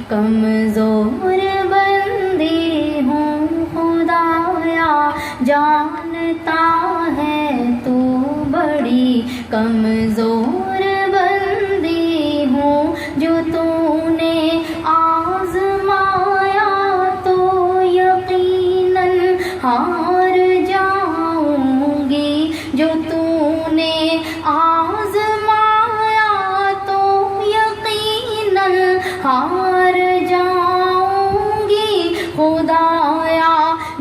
کمزور بندی ہوں خدایا جانتا ہے تو بڑی کمزور بندی ہوں جو تو نے آزمایا تو یقیناً ہار جاؤں گی جو تو نے آزمایا تو یقیناً ہار جاؤں گی خدایا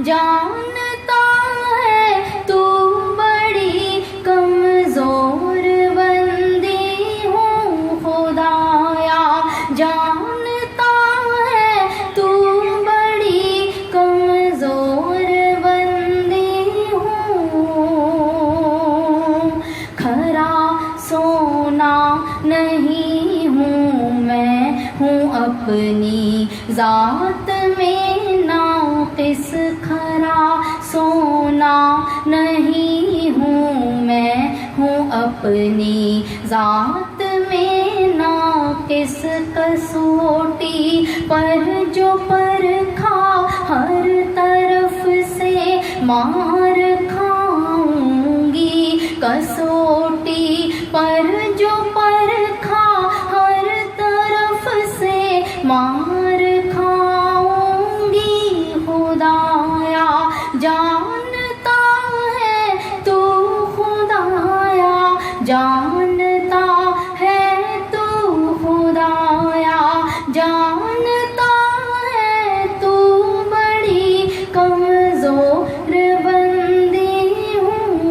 جانتا ہے تو بڑی کمزور بندی ہوں خدایا جانتا ہے تو بڑی کمزور بندی ہوں کھرا سونا نہیں ہوں میں ہوں اپنی ذات میں ناقص کھرا سونا نہیں ہوں میں ہوں اپنی ذات میں ناقص کسوٹی پر جو پرکھا ہر طرف سے مار کھاؤں گی کسوٹی پر جو پرکھا ہر طرف سے مار کھاؤں گی خدایا جانتا ہے تو خدایا جانتا ہے تو خدایا جانتا ہے تو بڑی کمزور بندی ہوں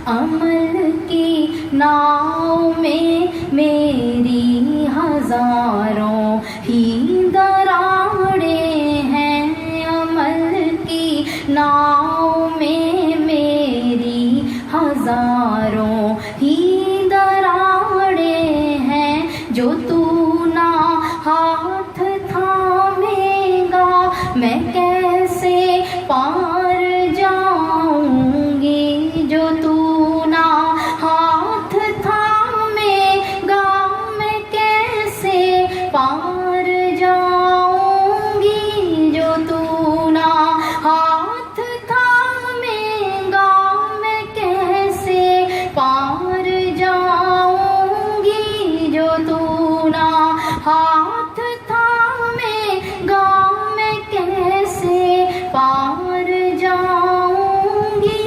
عمل کی ناؤ میں میری ہزاروں ہی دراڑیں ہیں عمل کی ناؤ میں میری ہزاروں ہی دراڑیں ہیں جو تو نہ ہاتھ تھامے گا میں کیسے پار جاؤں گی جو تو نہ ہاتھ تھامے گا میں کیسے پار جاؤں گی جو تو نہ ہاتھ تھامے گا میں کیسے پار جاؤں گی جو تو نہ ہاتھ تھامے گا میں کیسے پار جاؤں گی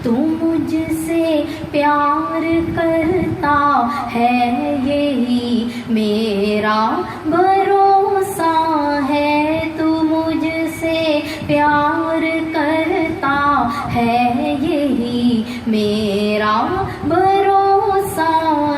تو مجھ سے پیار کرتا ہے یہی میرا بھروسہ ہے تو مجھ سے پیار کرتا ہے یہی میرا بھروسہ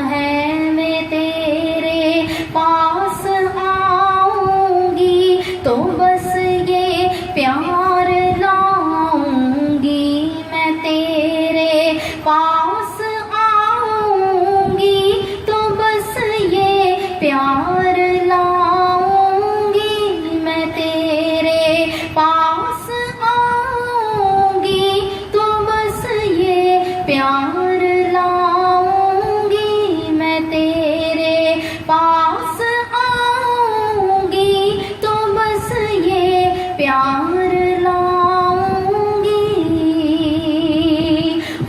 ہے میں تیرے پاس آؤں گی تو بس یہ پیار لاؤں گی میں تیرے پاس آؤں گی تو بس یہ پیار لاؤں گی میں تیرے پاس آؤں گی تو بس یہ پیار لاؤں گی میں تیرے پاس آؤں گی تو بس یہ پیار لاؤں گی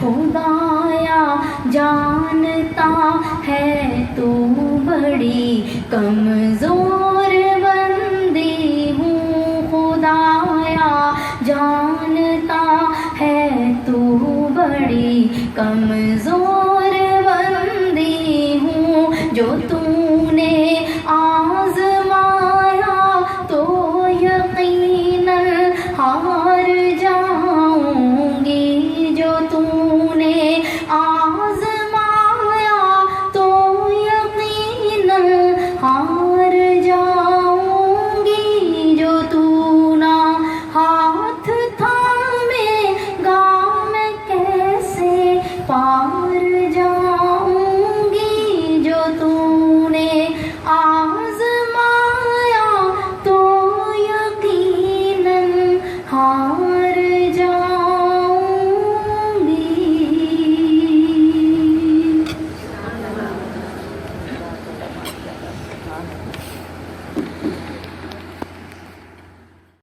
خدایا جانتا ہے تو بڑی کمزور بندی ہوں خدایا جانتا ہے تو بڑی کمزور بندی ہوں جو تو نے آزمایا تو یقیناً ہار جاؤں گی جو تو نے آزمایا تو یقیناً ہار جاؤں گی جو تو نہ ہاتھ تھامے گا میں کیسے پار